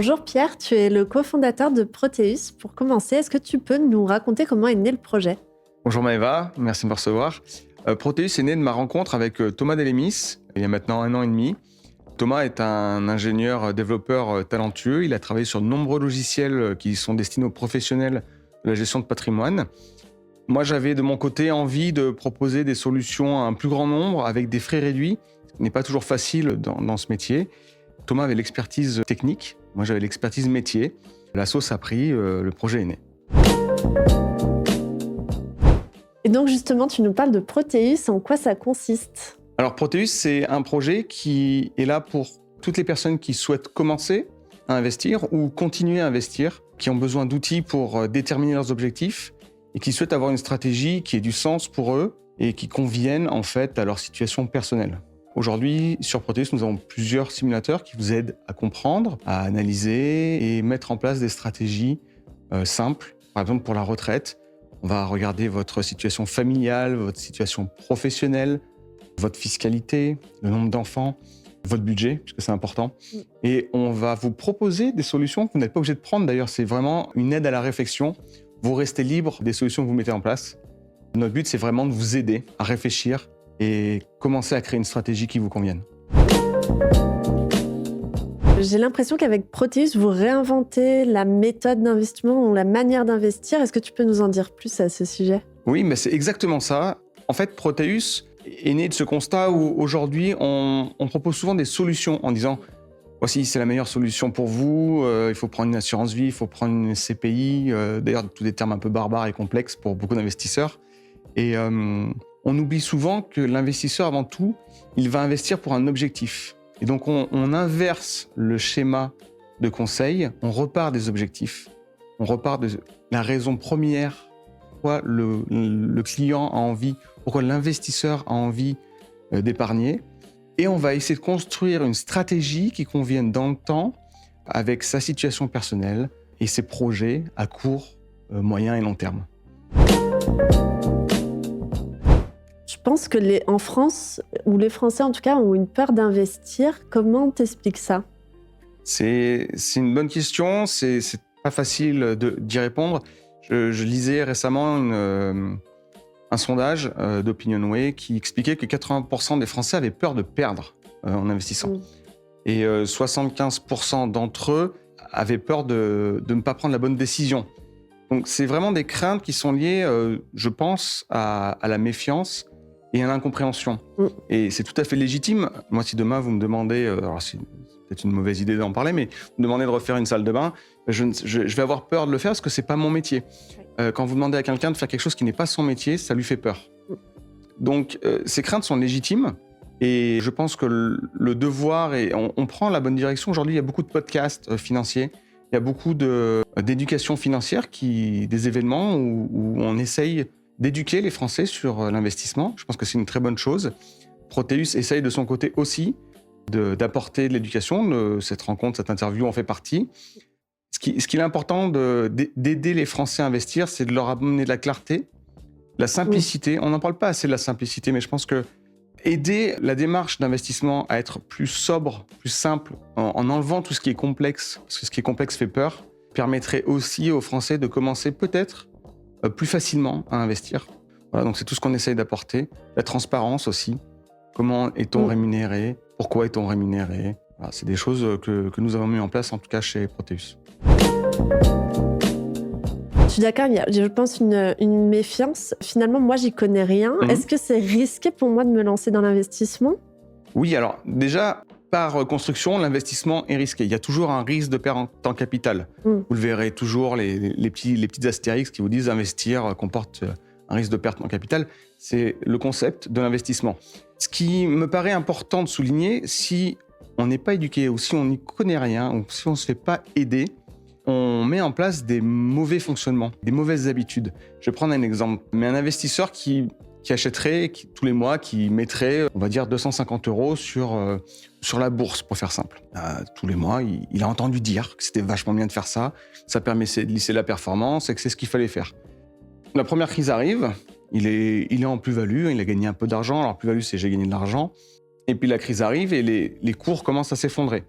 Bonjour Pierre, tu es le cofondateur de Proteus. Pour commencer, est-ce que tu peux nous raconter comment est né le projet? Bonjour Maëva, merci de me recevoir. Proteus est né de ma rencontre avec Thomas Delemis, il y a maintenant 1 an et demi. Thomas est un ingénieur développeur talentueux. Il a travaillé sur de nombreux logiciels qui sont destinés aux professionnels de la gestion de patrimoine. Moi, j'avais de mon côté envie de proposer des solutions à un plus grand nombre avec des frais réduits, ce qui n'est pas toujours facile dans ce métier. Thomas avait l'expertise technique, moi j'avais l'expertise métier. La sauce a pris, le projet est né. Et donc justement, tu nous parles de Proteus, en quoi ça consiste? Alors Proteus, c'est un projet qui est là pour toutes les personnes qui souhaitent commencer à investir ou continuer à investir, qui ont besoin d'outils pour déterminer leurs objectifs et qui souhaitent avoir une stratégie qui ait du sens pour eux et qui convienne en fait à leur situation personnelle. Aujourd'hui, sur Proteus, nous avons plusieurs simulateurs qui vous aident à comprendre, à analyser et mettre en place des stratégies simples. Par exemple, pour la retraite, on va regarder votre situation familiale, votre situation professionnelle, votre fiscalité, le nombre d'enfants, votre budget, puisque c'est important. Et on va vous proposer des solutions que vous n'êtes pas obligé de prendre. D'ailleurs, c'est vraiment une aide à la réflexion. Vous restez libre des solutions que vous mettez en place. Notre but, c'est vraiment de vous aider à réfléchir et commencer à créer une stratégie qui vous convienne. J'ai l'impression qu'avec Proteus, vous réinventez la méthode d'investissement ou la manière d'investir. Est-ce que tu peux nous en dire plus à ce sujet? Oui, mais c'est exactement ça. En fait, Proteus est né de ce constat où aujourd'hui, on propose souvent des solutions en disant « Voici, c'est la meilleure solution pour vous, il faut prendre une assurance vie, il faut prendre une CPI », d'ailleurs, tous des termes un peu barbares et complexes pour beaucoup d'investisseurs. Et on oublie souvent que l'investisseur, avant tout, il va investir pour un objectif. Et donc, on inverse le schéma de conseil, on repart des objectifs, on repart de la raison première, pourquoi le client a envie, pourquoi l'investisseur a envie d'épargner. Et on va essayer de construire une stratégie qui convienne dans le temps avec sa situation personnelle et ses projets à court, moyen et long terme. Je pense que en France, ou les Français en tout cas, ont une peur d'investir. Comment t'expliques ça? C'est une bonne question, c'est pas facile d'y répondre. Je lisais récemment un sondage d'Opinionway qui expliquait que 80% des Français avaient peur de perdre en investissant. Et 75% d'entre eux avaient peur de ne pas prendre la bonne décision. Donc c'est vraiment des craintes qui sont liées, je pense, à la méfiance et à l'incompréhension. Et c'est tout à fait légitime. Moi, si demain vous me demandez, alors c'est peut-être une mauvaise idée d'en parler, mais vous me demandez de refaire une salle de bain, je vais avoir peur de le faire parce que c'est pas mon métier. Quand vous demandez à quelqu'un de faire quelque chose qui n'est pas son métier, ça lui fait peur. Donc ces craintes sont légitimes et je pense que le devoir, et on prend la bonne direction. Aujourd'hui, il y a beaucoup de podcasts financiers, il y a beaucoup d'éducation financière, des événements où on essaye d'éduquer les Français sur l'investissement. Je pense que c'est une très bonne chose. Proteus essaye de son côté aussi d'apporter de l'éducation. Cette rencontre, cette interview en fait partie. Ce qu'il est important d'aider les Français à investir, c'est de leur amener de la clarté, la simplicité. On n'en parle pas assez de la simplicité, mais je pense que aider la démarche d'investissement à être plus sobre, plus simple, en enlevant tout ce qui est complexe, parce que ce qui est complexe fait peur, permettrait aussi aux Français de commencer peut-être plus facilement à investir. Voilà, donc c'est tout ce qu'on essaye d'apporter. La transparence aussi. Comment est-on rémunéré? Pourquoi est-on rémunéré? Voilà, c'est des choses que nous avons mis en place, en tout cas chez Proteus. Je suis d'accord, il y a, je pense, une méfiance. Finalement, moi, j'y connais rien. Est-ce que c'est risqué pour moi de me lancer dans l'investissement? Oui, alors déjà, par construction, l'investissement est risqué. Il y a toujours un risque de perte en capital. Vous le verrez toujours, les petites astérix qui vous disent investir comporte un risque de perte en capital. C'est le concept de l'investissement. Ce qui me paraît important de souligner, si on n'est pas éduqué ou si on n'y connaît rien ou si on ne se fait pas aider, on met en place des mauvais fonctionnements, des mauvaises habitudes. Je vais prendre un exemple. Mais un investisseur qui achèterait tous les mois, qui mettrait, on va dire, 250 € sur la bourse, pour faire simple. Tous les mois, il a entendu dire que c'était vachement bien de faire ça, ça permettait de lisser la performance et que c'est ce qu'il fallait faire. La première crise arrive, il est en plus-value, il a gagné un peu d'argent. Alors, plus-value, c'est j'ai gagné de l'argent. Et puis la crise arrive et les cours commencent à s'effondrer.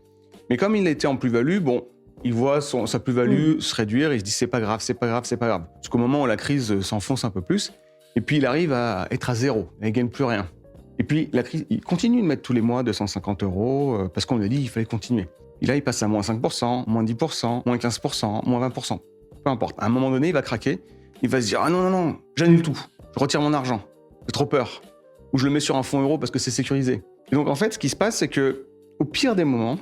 Mais comme il était en plus-value, bon, il voit sa plus-value se réduire et il se dit c'est pas grave, c'est pas grave, c'est pas grave. Jusqu'au moment où la crise s'enfonce un peu plus, et puis il arrive à être à zéro, il ne gagne plus rien. Et puis la crise, il continue de mettre tous les mois 250 € parce qu'on lui a dit qu'il fallait continuer. Et là, il passe à moins 5%, moins 10%, moins 15%, moins 20%. Peu importe. À un moment donné, il va craquer, il va se dire ah non, non, non, j'annule tout, je retire mon argent, j'ai trop peur. Ou je le mets sur un fonds euro parce que c'est sécurisé. Et donc en fait, ce qui se passe, c'est que au pire des moments,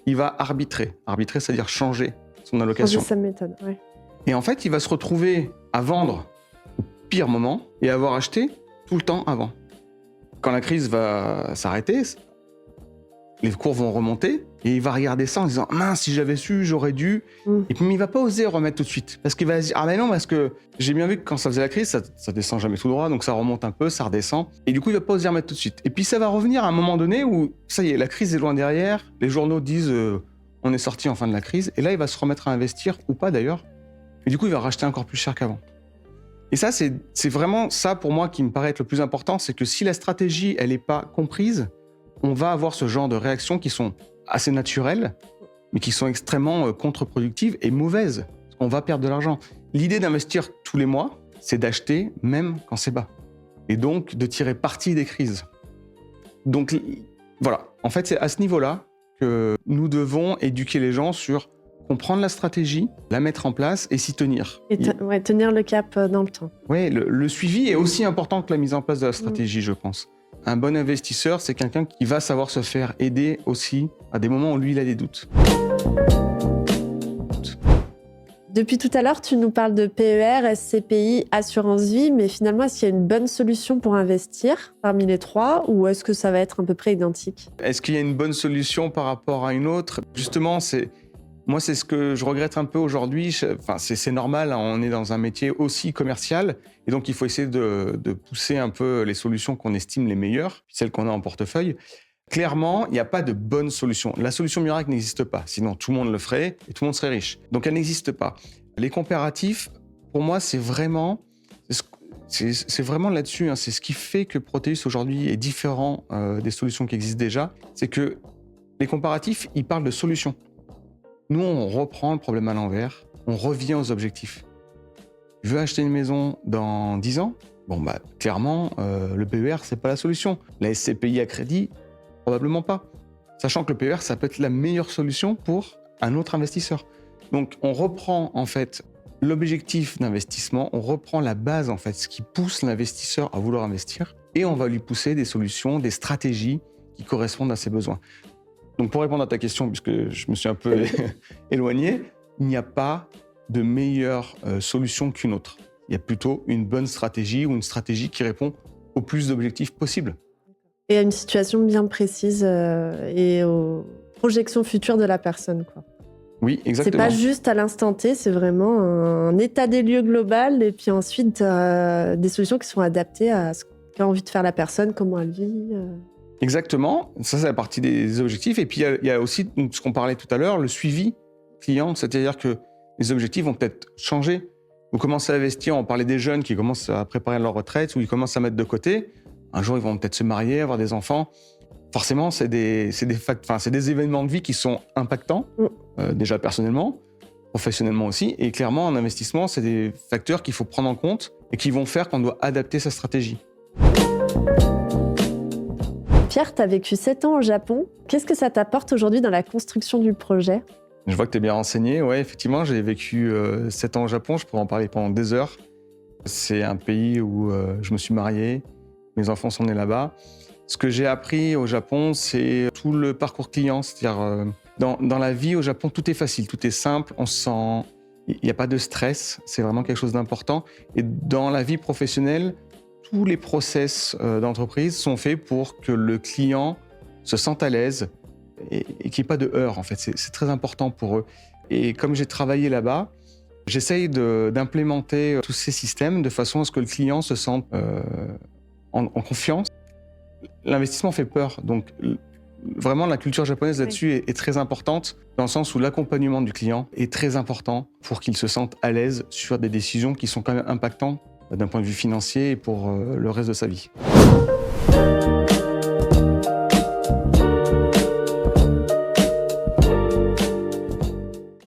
il va arbitrer. Arbitrer, c'est-à-dire changer son allocation. Changer sa méthode, ouais. Et en fait, il va se retrouver à vendre au pire moment et à avoir acheté tout le temps avant. Quand la crise va s'arrêter, les cours vont remonter et il va regarder ça en disant « Mince, si j'avais su, j'aurais dû ». Et puis il va pas oser remettre tout de suite. Parce qu'il va se dire « Ah mais non, parce que j'ai bien vu que quand ça faisait la crise, ça descend jamais tout droit, donc ça remonte un peu, ça redescend. » Et du coup, il va pas oser remettre tout de suite. Et puis ça va revenir à un moment donné où, ça y est, la crise est loin derrière, les journaux disent On est sorti en fin de la crise », et là, il va se remettre à investir, ou pas d'ailleurs, et du coup, il va racheter encore plus cher qu'avant. Et ça, c'est vraiment ça pour moi qui me paraît être le plus important, c'est que si la stratégie, elle n'est pas comprise, on va avoir ce genre de réactions qui sont assez naturelles, mais qui sont extrêmement contre-productives et mauvaises. On va perdre de l'argent. L'idée d'investir tous les mois, c'est d'acheter même quand c'est bas. Et donc, de tirer parti des crises. Donc, voilà. En fait, c'est à ce niveau-là que nous devons éduquer les gens sur comprendre la stratégie, la mettre en place et s'y tenir. Et tenir le cap dans le temps. Oui, le suivi est aussi important que la mise en place de la stratégie, je pense. Un bon investisseur, c'est quelqu'un qui va savoir se faire aider aussi à des moments où lui, il a des doutes. Depuis tout à l'heure, tu nous parles de PER, SCPI, assurance vie, mais finalement, est-ce qu'il y a une bonne solution pour investir parmi les trois ou est-ce que ça va être à peu près identique? Est-ce qu'il y a une bonne solution par rapport à une autre? Justement, moi, c'est ce que je regrette un peu aujourd'hui. Enfin, c'est normal, hein, on est dans un métier aussi commercial. Et donc, il faut essayer de pousser un peu les solutions qu'on estime les meilleures, celles qu'on a en portefeuille. Clairement, il n'y a pas de bonne solution. La solution miracle n'existe pas. Sinon, tout le monde le ferait et tout le monde serait riche. Donc, elle n'existe pas. Les comparatifs, pour moi, c'est vraiment là-dessus. Hein, c'est ce qui fait que Proteus, aujourd'hui, est différent des solutions qui existent déjà. C'est que les comparatifs, ils parlent de solutions. Nous, on reprend le problème à l'envers, on revient aux objectifs. Je veux acheter une maison dans 10 ans? Bon, bah, clairement, le PER, c'est pas la solution. La SCPI à crédit, probablement pas. Sachant que le PER, ça peut être la meilleure solution pour un autre investisseur. Donc, on reprend, en fait, l'objectif d'investissement, on reprend la base, en fait, ce qui pousse l'investisseur à vouloir investir, et on va lui pousser des solutions, des stratégies qui correspondent à ses besoins. Donc, pour répondre à ta question, puisque je me suis un peu éloigné, il n'y a pas de meilleure solution qu'une autre. Il y a plutôt une bonne stratégie ou une stratégie qui répond au plus d'objectifs possibles. Et à une situation bien précise et aux projections futures de la personne, quoi. Oui, exactement. C'est pas juste à l'instant T, c'est vraiment un état des lieux global et puis ensuite des solutions qui sont adaptées à ce qu'a envie de faire la personne, comment elle vit. Exactement, ça c'est la partie des objectifs. Et puis il y a aussi ce qu'on parlait tout à l'heure, le suivi client, c'est-à-dire que les objectifs vont peut-être changer. Vous commencez à investir, on parlait des jeunes qui commencent à préparer leur retraite ou ils commencent à mettre de côté. Un jour, ils vont peut-être se marier, avoir des enfants. Forcément, c'est des événements de vie qui sont impactants, déjà personnellement, professionnellement aussi. Et clairement, en investissement, c'est des facteurs qu'il faut prendre en compte et qui vont faire qu'on doit adapter sa stratégie. Pierre, tu as vécu 7 ans au Japon. Qu'est-ce que ça t'apporte aujourd'hui dans la construction du projet? Je vois que tu es bien renseigné. Ouais, effectivement, j'ai vécu 7 ans au Japon. Je pourrais en parler pendant des heures. C'est un pays où je me suis marié. Mes enfants sont nés là-bas. Ce que j'ai appris au Japon, c'est tout le parcours client. C'est-à-dire, dans la vie au Japon, tout est facile, tout est simple. On se sent... Il n'y a pas de stress. C'est vraiment quelque chose d'important. Et dans la vie professionnelle, tous les process d'entreprise sont faits pour que le client se sente à l'aise et qu'il n'y ait pas de heurts, en fait. C'est très important pour eux. Et comme j'ai travaillé là-bas, j'essaye d'implémenter tous ces systèmes de façon à ce que le client se sente en confiance. L'investissement fait peur, donc vraiment la culture japonaise là-dessus est très importante, dans le sens où l'accompagnement du client est très important pour qu'il se sente à l'aise sur des décisions qui sont quand même impactantes d'un point de vue financier et pour le reste de sa vie.